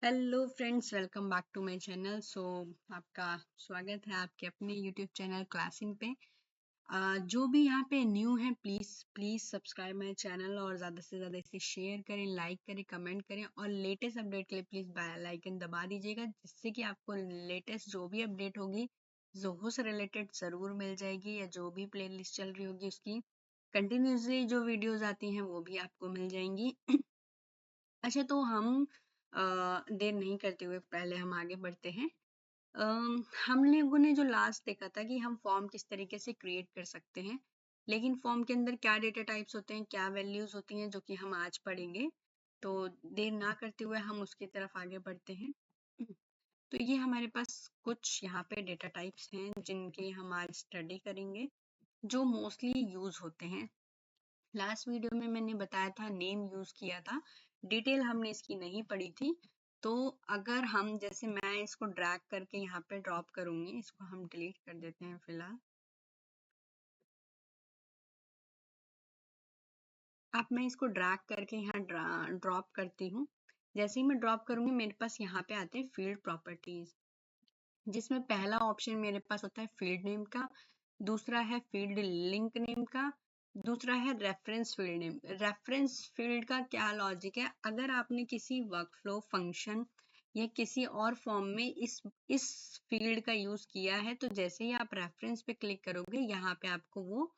Hello friends, welcome back to my channel. आपका स्वागत है आपके अपने यूट्यूब चैनल क्लासिंग पे। जो भी यहाँ पे न्यू है, please please subscribe my channel और ज़्यादा से ज़्यादा इसे शेयर करें, लाइक करें, कमेंट करें और लेटेस्ट अपडेट के लिए प्लीज़ बेल आइकन दबा दीजिएगा, जिससे कि आपको लेटेस्ट जो भी अपडेट होगी जोहो से रिलेटेड ज़रूर मिल जाएगी, या जो भी प्ले लिस्ट चल रही होगी उसकी कंटिन्यूसली जो वीडियोज़ आती हैं वो भी आपको मिल जाएंगी। अच्छा, तो हम देर नहीं करते हुए पहले हम आगे बढ़ते हैं। हम लोगों ने जो लास्ट देखा था कि हम फॉर्म किस तरीके से क्रिएट कर सकते हैं, लेकिन फॉर्म के अंदर क्या डेटा टाइप्स होते हैं, क्या वैल्यूज होती हैं, जो कि हम आज पढ़ेंगे। तो देर ना करते हुए हम उसकी तरफ आगे बढ़ते हैं। तो ये हमारे पास कुछ यहाँ पे डेटा टाइप्स हैं जिनके हम आज स्टडी करेंगे, जो मोस्टली यूज होते हैं। लास्ट वीडियो में मैंने बताया था, नेम यूज किया था, डिटेल हमने इसकी नहीं पढ़ी थी। तो अगर हम जैसे मैं इसको ड्रैग करके यहाँ पे ड्रॉप करूंगी, इसको हम डिलीट कर देते हैं फिलहाल। अब मैं इसको ड्रैग करके यहाँ ड्रॉप करती हूँ। जैसे ही मैं ड्रॉप करूंगी, मेरे पास यहाँ पे आते हैं फील्ड प्रॉपर्टीज, जिसमें पहला ऑप्शन मेरे पास होता है फील्ड नेम का, दूसरा है फील्ड लिंक नेम का, दूसरा है reference field name. Reference field का क्या लॉजिक है, अगर आपने किसी वर्कफ्लो फंक्शन या किसी और फॉर्म में इस फील्ड का यूज किया है, तो जैसे ही आप रेफरेंस पे क्लिक करोगे, यहाँ पे आपको वो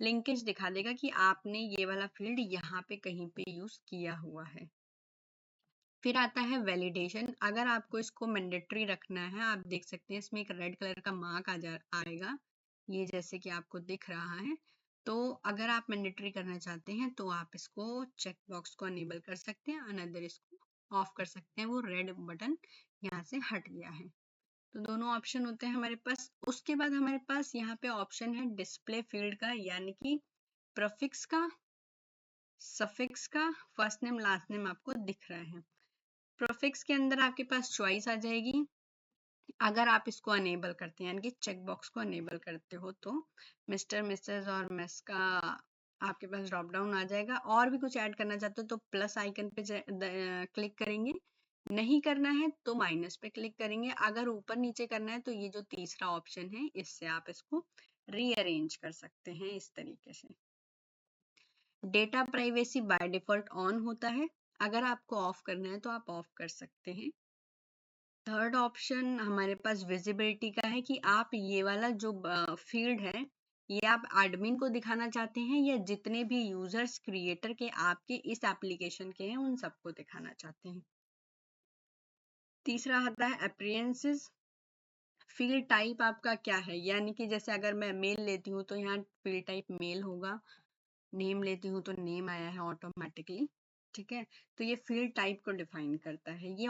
लिंकेज दिखा देगा कि आपने ये वाला फील्ड यहाँ पे कहीं पे यूज किया हुआ है। फिर आता है वैलिडेशन। अगर आपको इसको मैंडेटरी रखना है, आप देख सकते हैं इसमें एक रेड कलर का मार्क आएगा, ये जैसे कि आपको दिख रहा है। तो अगर आप मैंडेटरी करना चाहते हैं तो आप इसको चेक बॉक्स को अनेबल कर सकते हैं, अनदर इसको ऑफ कर सकते हैं। वो रेड बटन यहाँ से हट गया है। तो दोनों ऑप्शन होते हैं हमारे पास। उसके बाद हमारे पास यहाँ पे ऑप्शन है डिस्प्ले फील्ड का, यानी कि प्रीफिक्स का, सफिक्स का, फर्स्ट नेम लास्ट नेम आपको दिख रहा है। प्रीफिक्स के अंदर आपके पास चॉइस आ जाएगी। अगर आप इसको अनेबल करते हैं, यानी कि चेक बॉक्स को अनेबल करते हो, तो मिस्टर, मिसेस और मिस का आपके पास ड्रॉप डाउन आ जाएगा। और भी कुछ ऐड करना चाहते हो तो प्लस आइकन पे क्लिक करेंगे, नहीं करना है तो माइनस पे क्लिक करेंगे। अगर ऊपर नीचे करना है तो ये जो तीसरा ऑप्शन है, इससे आप इसको रीअरेंज कर सकते हैं इस तरीके से। Data privacy by default on होता है, अगर आपको ऑफ करना है तो आप ऑफ कर सकते हैं। थर्ड ऑप्शन हमारे पास विजिबिलिटी का है, कि आप ये वाला जो फील्ड है, ये आप एडमिन को दिखाना चाहते हैं या जितने भी यूजर्स क्रिएटर के आपके इस एप्लीकेशन के हैं उन सबको दिखाना चाहते हैं। तीसरा आता है अपीयरेंसेस। फील्ड टाइप आपका क्या है, यानी कि जैसे अगर मैं मेल लेती हूँ तो यहाँ फील्ड टाइप मेल होगा, नेम लेती हूँ तो नेम आया है ऑटोमेटिकली। ठीक है, तो ये फील्ड टाइप को डिफाइन करता है। ये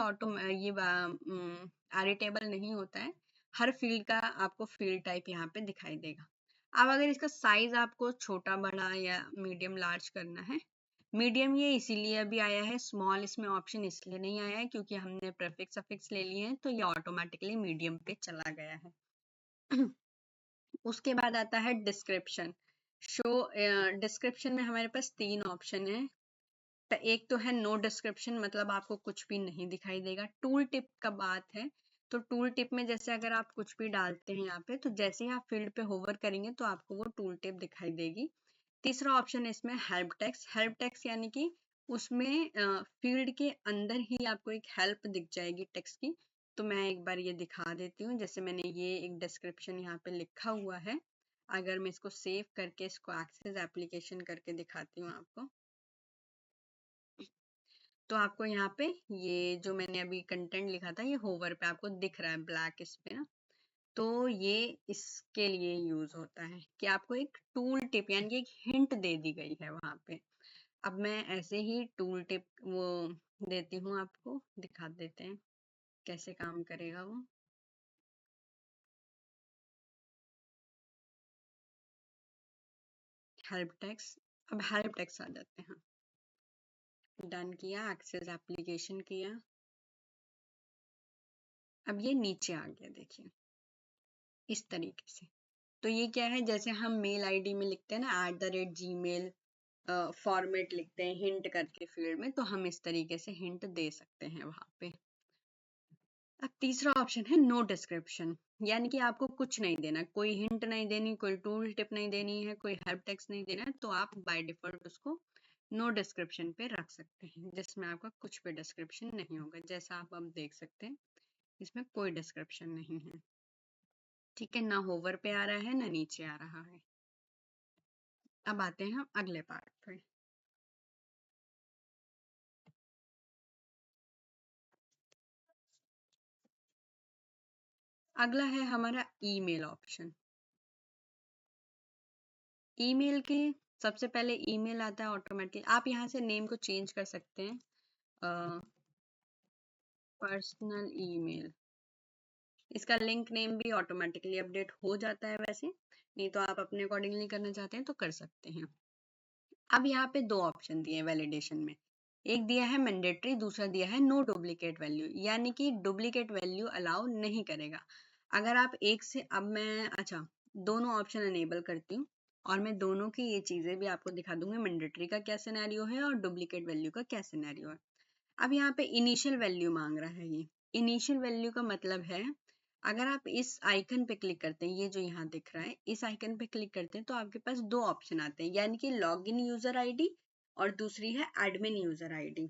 एडिटेबल नहीं होता है, हर फील्ड का आपको फील्ड टाइप यहाँ पे दिखाई देगा। अब अगर इसका साइज आपको छोटा बड़ा या मीडियम लार्ज करना है, मीडियम ये इसीलिए अभी आया है, स्मॉल इसमें ऑप्शन इसलिए नहीं आया है क्योंकि हमने प्रीफिक्स सफिक्स ले लिए हैं, तो ये ऑटोमेटिकली मीडियम पे चला गया है। उसके बाद आता है डिस्क्रिप्शन। शो डिस्क्रिप्शन में हमारे पास तीन ऑप्शन है। एक तो है नो डिस्क्रिप्शन, मतलब आपको कुछ भी नहीं दिखाई देगा। टूल टिप का बात है, तो टूल टिप में जैसे अगर आप कुछ भी डालते हैं यहाँ पे, तो जैसे ही आप फील्ड पे होवर करेंगे तो आपको वो टूल टिप दिखाई देगी। तीसरा ऑप्शन है इसमें हेल्प टेक्स्ट। हेल्प टेक्स्ट यानी कि उसमें फील्ड के अंदर ही आपको एक हेल्प दिख जाएगी टेक्स्ट की। तो मैं एक बार ये दिखा देती हूँ, जैसे मैंने ये एक डिस्क्रिप्शन यहाँ पे लिखा हुआ है, अगर मैं इसको सेव करके इसको एक्सेस एप्लीकेशन करके दिखाती हूँ आपको, तो आपको यहाँ पे ये जो मैंने अभी कंटेंट लिखा था, ये होवर पे आपको दिख रहा है ब्लैक इस पे ना। तो ये इसके लिए यूज होता है कि आपको एक टूल टिप यानी कि एक हिंट दे दी गई है वहां पे। अब मैं ऐसे ही टूल टिप वो देती हूँ, आपको दिखा देते हैं कैसे काम करेगा वो। हेल्प टेक्स्ट, अब हेल्प टेक्स्ट आ जाते हैं। डन किया, एक्सेस एप्लीकेशन किया, अब ये नीचे आ गया, देखिए इस तरीके से। तो ये क्या है, जैसे हम मेल आईडी में लिखते हैं ना @gmail फॉर्मेट लिखते हैं हिंट करके फील्ड में, तो हम इस तरीके से हिंट दे सकते हैं वहां पे। अब तीसरा ऑप्शन है नो डिस्क्रिप्शन, यानी कि आपको कुछ नहीं देना, कोई हिंट नहीं देनी, कोई टूल टिप नहीं देनी है, कोई हेल्प टेक्स्ट नहीं देना है, तो आप बाय डिफॉल्ट उसको नो डिस्क्रिप्शन पे रख सकते हैं, जिसमें आपका कुछ भी डिस्क्रिप्शन नहीं होगा। जैसा आप अब देख सकते हैं इसमें कोई डिस्क्रिप्शन नहीं है, ठीक है, ना होवर पे आ रहा है ना नीचे आ रहा है। अब आते हैं हम अगले पार्ट पे। अगला है हमारा ईमेल ऑप्शन। ईमेल के सबसे पहले ईमेल आता है ऑटोमेटिकली, आप यहाँ से नेम को चेंज कर सकते हैं, पर्सनल ईमेल, इसका लिंक नेम भी ऑटोमेटिकली अपडेट हो जाता है वैसे, नहीं तो आप अपने अकॉर्डिंगली करना चाहते हैं तो कर सकते हैं। अब यहाँ पे दो ऑप्शन दिए हैं वैलिडेशन में, एक दिया है मैंडेटरी, दूसरा दिया है नो डुप्लीकेट वैल्यू, यानी कि डुप्लीकेट वैल्यू अलाउ नहीं करेगा। अगर आप एक से, अब मैं अच्छा दोनों ऑप्शन अनेबल करती हूँ और मैं दोनों की ये चीजें भी आपको दिखा दूंगी, मैंडेटरी का क्या सिनेरियो है और डुप्लीकेट वैल्यू का क्या सिनेरियो है। अब यहाँ पे इनिशियल वैल्यू मांग रहा है, ये इनिशियल वैल्यू का मतलब है अगर आप इस आइकन पे क्लिक करते हैं, ये जो यहाँ दिख रहा है, इस आइकन पे क्लिक करते हैं तो आपके पास दो ऑप्शन आते हैं, यानी कि लॉगिन यूजर आईडी और दूसरी है एडमिन यूजर आईडी।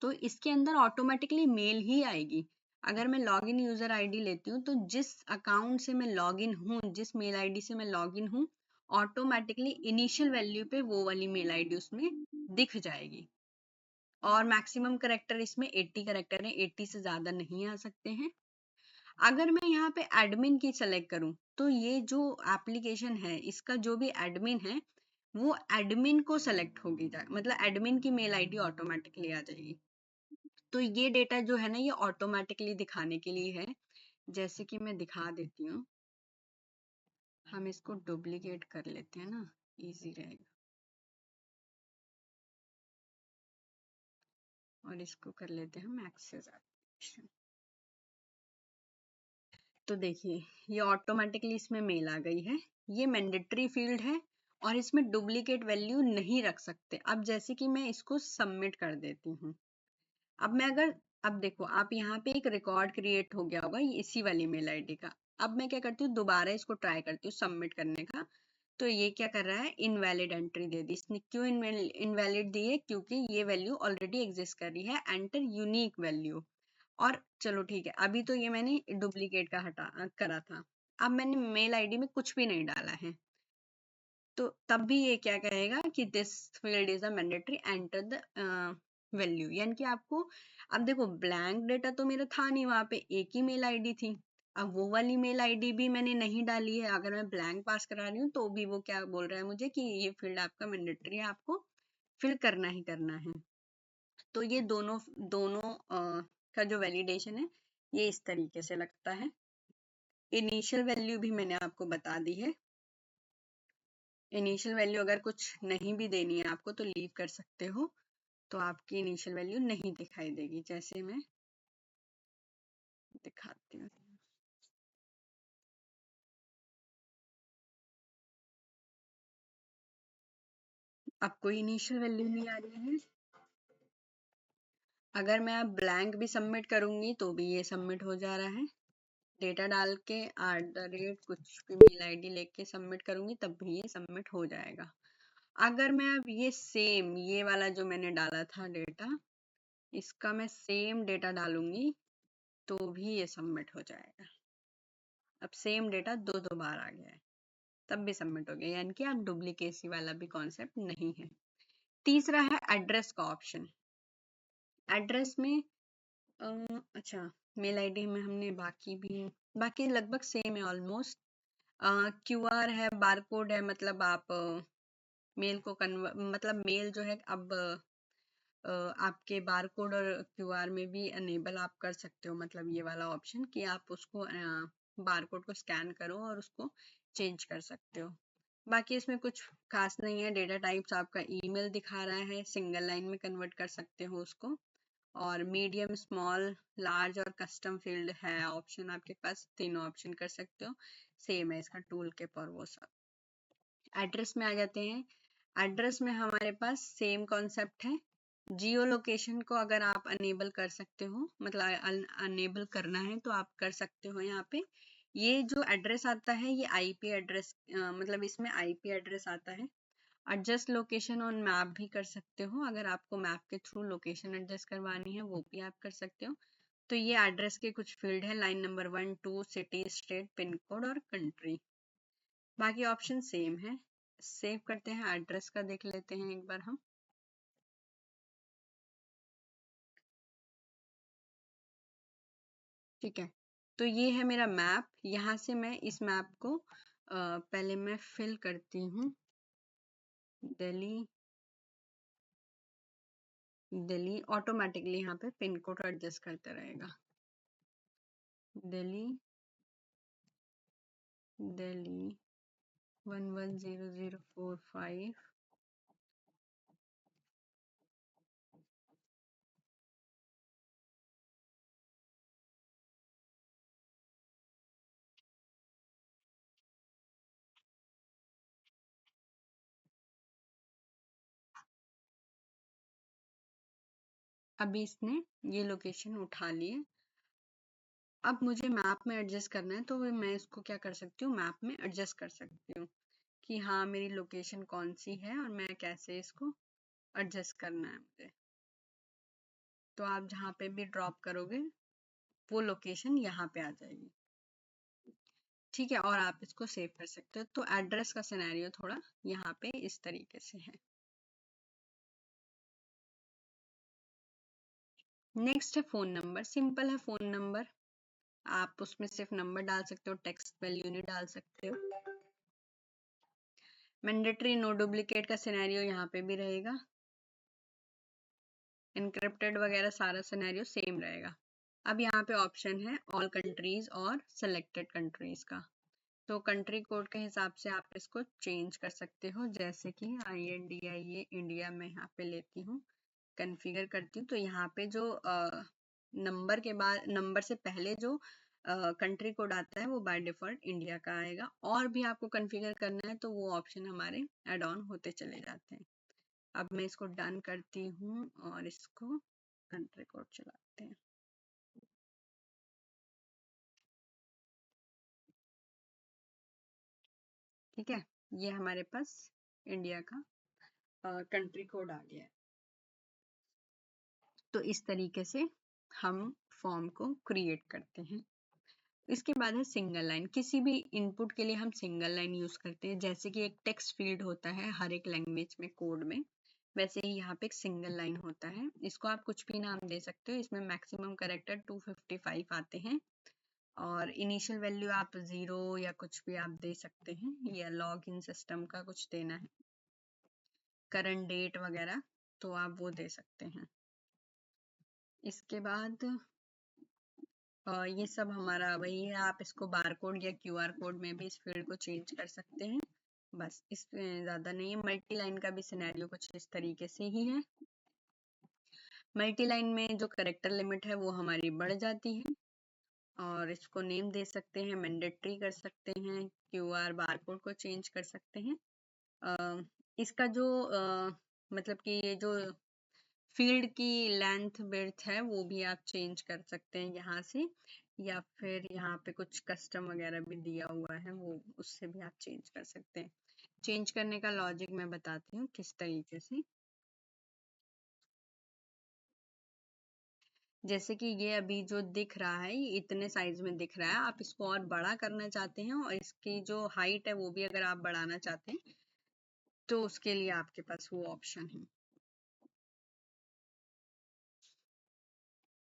तो इसके अंदर ऑटोमेटिकली मेल ही आएगी। अगर मैं लॉगिन यूजर आईडी लेती हूँ तो जिस अकाउंट से मैं लॉगिन हूँ, जिस मेल आईडी से मैं लॉगिन हूँ, ऑटोमेटिकली इनिशियल वैल्यू पे वो वाली मेल आईडी उसमें दिख जाएगी। और मैक्सिमम करेक्टर इसमें 80 करेक्टर है, 80 से ज्यादा नहीं आ सकते हैं। अगर मैं यहाँ पे एडमिन की सेलेक्ट करूं तो ये जो एप्लीकेशन है इसका जो भी एडमिन है वो एडमिन को सेलेक्ट होगी, मतलब एडमिन की मेल आईडी ऑटोमेटिकली आ जाएगी। तो ये डेटा जो है ना ये ऑटोमेटिकली दिखाने के लिए है, जैसे कि मैं दिखा देती हूँ। हम इसको डुप्लीकेट कर लेते हैं ना, इजी रहेगा, और इसको कर लेते हैं हम एक्सेस एप्लीकेशन। तो देखिए ये ऑटोमेटिकली इसमें मेल आ गई है, ये मैंडेटरी फील्ड है और इसमें डुप्लीकेट वैल्यू नहीं रख सकते। अब जैसे कि मैं इसको सबमिट कर देती हूँ, अब मैं अगर, अब देखो आप यहाँ पे एक रिकॉर्ड क्रिएट हो गया होगा इसी वाली मेल आईडी का। अब मैं क्या करती हूँ, दोबारा इसको ट्राई करती हूँ सबमिट करने का, तो ये क्या कर रहा है, इनवैलिड एंट्री दे दी। इसने क्यों इनवैलिड दी है, क्योंकि ये वैल्यू ऑलरेडी एग्जिस्ट कर रही है, एंटर यूनिक वैल्यू। और चलो ठीक है, अभी तो ये मैंने डुप्लीकेट का हटा करा था, अब मैंने मेल आईडी में कुछ भी नहीं डाला है, तो तब भी ये क्या कहेगा कि this field is a mandatory, enter the value, यानी कि आपको, अब देखो ब्लैंक डेटा तो मेरा था नहीं, वहां पे एक ही मेल आईडी थी, अब वो वाली मेल आईडी भी मैंने नहीं डाली है, अगर मैं ब्लैंक पास करा रही हूँ तो भी वो क्या बोल रहा है मुझे कि ये फील्ड आपका मैंडेटरी है, आपको फिल करना ही करना है। तो ये दोनों दोनों का जो वैलिडेशन है ये इस तरीके से लगता है। इनिशियल वैल्यू भी मैंने आपको बता दी है, इनिशियल वैल्यू अगर कुछ नहीं भी देनी है आपको तो लीव कर सकते हो, तो आपकी इनिशियल वैल्यू नहीं दिखाई देगी, जैसे मैं दिखाती हूँ। अब कोई इनिशियल वैल्यू नहीं आ रही है, अगर मैं अब ब्लैंक भी सबमिट करूंगी तो भी ये सबमिट हो जा रहा है, डेटा डाल के @ कुछ भी मेल आईडी लेके सबमिट करूंगी तब भी ये सबमिट हो जाएगा। अगर मैं अब ये सेम, ये वाला जो मैंने डाला था डेटा, इसका मैं सेम डेटा डालूंगी तो भी ये सबमिट हो जाएगा। अब सेम डेटा दो दो बार आ गया है तब भी सबमिट हो गया, यानी कि आप डुप्लीकेसी वाला भी कॉन्सेप्ट नहीं है। तीसरा है एड्रेस का ऑप्शन। एड्रेस में अच्छा, मेल आईडी में हमने बाकी लगभग सेम है ऑलमोस्ट। क्यूआर है, बारकोड है, मतलब आप मेल को मतलब मेल जो है अब आपके बारकोड और क्यूआर में भी अनेबल आप कर सकते हो, मतलब ये वाला ऑप्शन कि आप उसको बारकोड को स्कैन करो और उसको चेंज कर सकते हो। बाकी इसमें कुछ खास नहीं है, डेटा टाइप्स आपका ईमेल दिखा रहा है, सिंगल लाइन में कन्वर्ट कर सकते हो उसको, और मीडियम, स्मॉल, लार्ज और कस्टम फील्ड है ऑप्शन आपके पास, तीनों ऑप्शन कर सकते हो, सेम है इसका टूल के पर वो सब। एड्रेस में आ जाते हैं, एड्रेस में हमारे पास सेम कॉन्सेप्ट है, जियो लोकेशन को अगर आप अनेबल कर सकते हो, मतलब अनेबल करना है तो आप कर सकते हो। यहाँ पे ये जो एड्रेस आता है ये आईपी एड्रेस, मतलब इसमें आईपी एड्रेस आता है। एडजस्ट लोकेशन ऑन मैप भी कर सकते हो, अगर आपको मैप के थ्रू लोकेशन एडजस्ट करवानी है वो भी आप कर सकते हो। तो ये एड्रेस के कुछ फील्ड है, line number 1 2 city state pin code और कंट्री। बाकी ऑप्शन सेम है। सेव करते हैं, एड्रेस का देख लेते हैं एक बार हम। ठीक है, तो ये है मेरा मैप। यहाँ से मैं इस मैप को पहले मैं फिल करती हूँ। दिल्ली, दिल्ली ऑटोमेटिकली यहाँ पे पिन कोड एडजस्ट करता रहेगा। दिल्ली, दिल्ली 110045। अभी इसने ये लोकेशन उठा लिए। अब मुझे मैप में एडजस्ट करना है, तो मैं इसको क्या कर सकती हूँ, मैप में एडजस्ट कर सकती हूँ कि हाँ मेरी लोकेशन कौन सी है और मैं कैसे इसको एडजस्ट करना है मुझे। तो आप जहाँ पे भी ड्रॉप करोगे वो लोकेशन यहाँ पे आ जाएगी। ठीक है, और आप इसको सेव कर सकते हो। तो एड्रेस का सिनेरियो थोड़ा यहाँ पे इस तरीके से है। नेक्स्ट है फोन नंबर। सिंपल है फोन नंबर, आप उसमें सिर्फ नंबर डाल सकते हो, टेक्स्ट वैल्यू नहीं डाल सकते हो। मैंडेटरी नो डुप्लीकेट का सिनेरियो यहाँ पे भी रहेगा। इनक्रिप्टेड वगैरह सारा सिनेरियो सेम रहेगा। अब यहाँ पे ऑप्शन है ऑल कंट्रीज और सेलेक्टेड कंट्रीज का। तो कंट्री कोड के हिसाब से आप इसको चेंज कर सकते हो, जैसे कि INDIA ये इंडिया में यहाँ पे लेती हूँ, कन्फिगर करती हूँ। तो यहाँ पे जो नंबर के बाद, नंबर से पहले जो कंट्री कोड आता है वो बाय डिफॉल्ट इंडिया का आएगा। और भी आपको कन्फिगर करना है तो वो ऑप्शन हमारे एड ऑन होते चले जाते हैं। अब मैं इसको डन करती हूँ और इसको कंट्री कोड चलाते हैं। ठीक है, ये हमारे पास इंडिया का कंट्री कोड आ गया है। तो इस तरीके से हम फॉर्म को क्रिएट करते हैं। इसके बाद है सिंगल लाइन। किसी भी इनपुट के लिए हम सिंगल लाइन यूज करते हैं। जैसे कि एक टेक्स्ट फील्ड होता है हर एक लैंग्वेज में कोड में, वैसे ही यहाँ पे एक सिंगल लाइन होता है। इसको आप कुछ भी नाम दे सकते हो। इसमें मैक्सिमम कैरेक्टर 255 आते हैं और इनिशियल वैल्यू आप 0 या कुछ भी आप दे सकते हैं, या लॉग इन सिस्टम का कुछ देना है, करंट डेट वगैरह, तो आप वो दे सकते हैं। इसके बाद ये सब हमारा वही है। आप इसको बार कोड या QR कोड में भी इस फील्ड को चेंज कर सकते हैं। बस इसमें ज़्यादा नहीं है। मल्टी लाइन का भी सिनेरियो कुछ इस तरीके से ही है। मल्टी लाइन में जो करेक्टर लिमिट है वो हमारी बढ़ जाती है और इसको नेम दे सकते हैं, मैंडेटरी कर सकते हैं, QR बार कोड को चेंज कर सकते हैं। इसका जो मतलब कि ये जो फील्ड की लेंथ विड्थ है वो भी आप चेंज कर सकते हैं यहाँ से, या फिर यहाँ पे कुछ कस्टम वगैरह भी दिया हुआ है वो, उससे भी आप चेंज कर सकते हैं। चेंज करने का लॉजिक मैं बताती हूँ किस तरीके से। जैसे कि ये अभी जो दिख रहा है ये इतने साइज में दिख रहा है, आप इसको और बड़ा करना चाहते हैं और इसकी जो हाइट है वो भी अगर आप बढ़ाना चाहते हैं तो उसके लिए आपके पास वो ऑप्शन है।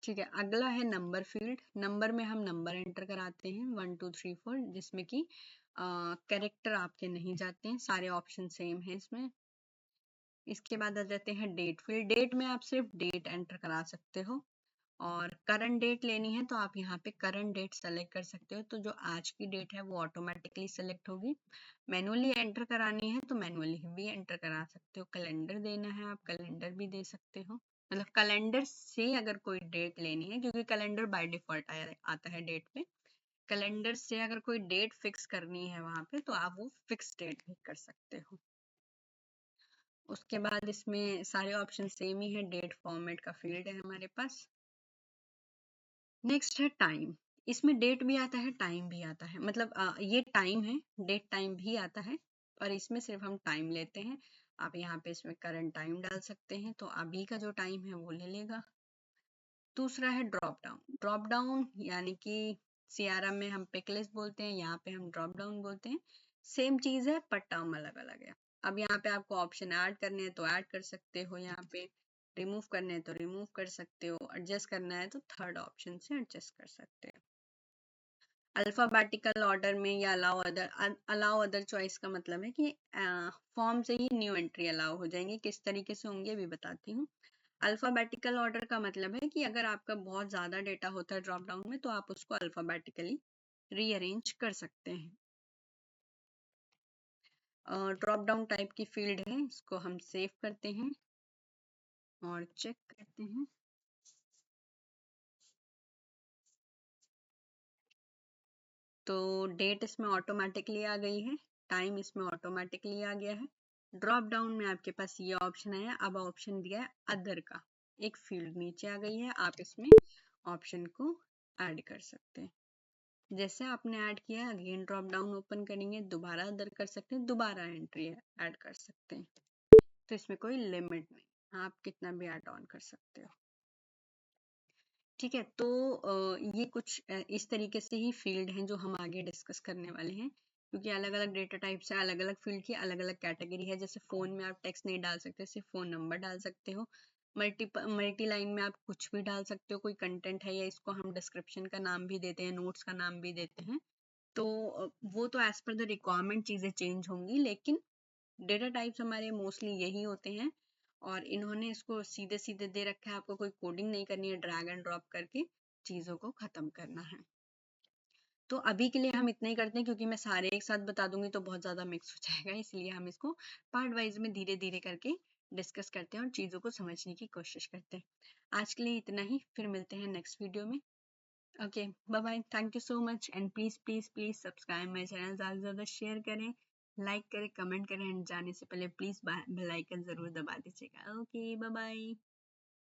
ठीक है, अगला है नंबर फील्ड। नंबर में हम नंबर एंटर कराते हैं 1 2 3 4, जिसमें कि कैरेक्टर आपके नहीं जाते हैं, सारे ऑप्शन सेम है इसमें। इसके बाद आ जाते हैं डेट फील्ड। डेट में आप सिर्फ डेट एंटर करा सकते हो और करंट डेट लेनी है तो आप यहाँ पे करंट डेट सेलेक्ट कर सकते हो। तो जो आज की डेट है वो ऑटोमेटिकली सेलेक्ट होगी। मैनुअली एंटर करानी है तो मैनुअली भी एंटर करा सकते हो। कैलेंडर देना है आप कैलेंडर भी दे सकते हो, मतलब कैलेंडर से अगर कोई डेट लेनी है, क्योंकि कैलेंडर बाय डिफॉल्ट आता है डेट पे। कैलेंडर से अगर कोई डेट फिक्स करनी है वहां पे तो आप वो फिक्स डेट भी कर सकते हो। उसके बाद इसमें सारे ऑप्शन सेम ही है, डेट फॉर्मेट का फील्ड है हमारे पास। नेक्स्ट है टाइम। इसमें डेट भी आता है, टाइम भी आता है, मतलब ये टाइम है, डेट टाइम भी आता है, और इसमें सिर्फ हम टाइम लेते हैं। आप यहाँ पे इसमें करंट टाइम डाल सकते हैं, तो अभी का जो टाइम है वो ले लेगा। दूसरा है ड्रॉप डाउन। ड्रॉप डाउन यानी कि सीआरएम में हम पिक लिस्ट बोलते हैं, यहाँ पे हम ड्रॉप डाउन बोलते हैं। सेम चीज है पर टर्म अलग अलग है। अब यहाँ पे आपको ऑप्शन ऐड करने हैं तो ऐड कर सकते हो, यहाँ पे रिमूव करने हैं तो रिमूव कर सकते हो, एडजस्ट करना है तो थर्ड ऑप्शन से एडजस्ट कर सकते हो। अल्फाबेटिकल ऑर्डर में या अलाउ अदर चॉइस का मतलब है कि फॉर्म से ही न्यू एंट्री अलाउ हो जाएंगे। किस तरीके से होंगे भी बताती हूँ। अल्फाबेटिकल ऑर्डर का मतलब है कि अगर आपका बहुत ज़्यादा डेटा होता है ड्रॉप डाउन में तो आप उसको अल्फाबेटिकली रीअरेंज कर सकते हैं। ड्रॉप डाउन टाइप की फील्ड है, इसको हम सेव करते हैं और चेक करते हैं। तो डेट इसमें ऑटोमेटिकली आ गई है, टाइम इसमें ऑटोमेटिकली आ गया है। ड्रॉप डाउन में आपके पास ये ऑप्शन है, अब ऑप्शन दिया है अदर का, एक फील्ड नीचे आ गई है, आप इसमें ऑप्शन को ऐड कर सकते हैं। जैसे आपने ऐड किया अगेन ड्रॉप डाउन ओपन करेंगे, दोबारा अदर कर सकते हैं, दोबारा एंट्री ऐड कर सकते हैं। तो इसमें कोई लिमिट नहीं, आप कितना भी ऐड ऑन कर सकते हो। ठीक है, तो ये कुछ इस तरीके से ही फील्ड हैं जो हम आगे डिस्कस करने वाले हैं, क्योंकि अलग अलग डेटा टाइप से अलग अलग फील्ड की अलग अलग कैटेगरी है। जैसे फोन में आप टेक्स्ट नहीं डाल सकते, सिर्फ फोन नंबर डाल सकते हो। मल्टी लाइन में आप कुछ भी डाल सकते हो, कोई कंटेंट है या इसको हम डिस्क्रिप्शन का नाम भी देते हैं, नोट्स का नाम भी देते हैं। तो वो तो एज पर द रिक्वायरमेंट चीज़ें चेंज होंगी, लेकिन डेटा टाइप्स हमारे मोस्टली यही होते हैं। और इन्होंने इसको सीधे सीधे दे रखा है, आपको कोई कोडिंग नहीं करनी है, ड्रैग एंड ड्रॉप करके चीज़ों को ख़त्म करना है। तो अभी के लिए हम इतना ही करते हैं, क्योंकि मैं सारे एक साथ बता दूंगी तो बहुत ज़्यादा मिक्स हो जाएगा, इसलिए हम इसको पार्ट वाइज में धीरे धीरे करके डिस्कस करते हैं और चीज़ों को समझने की कोशिश करते हैं। आज के लिए इतना ही, फिर मिलते हैं नेक्स्ट वीडियो में। Okay, bye bye, thank you so much, and please please please subscribe my channel, ज़्यादा से ज़्यादा शेयर करें, लाइक करें, कमेंट करें, एंड जाने से पहले प्लीज बेल आइकन जरूर दबा दीजिएगा। Okay, bye bye.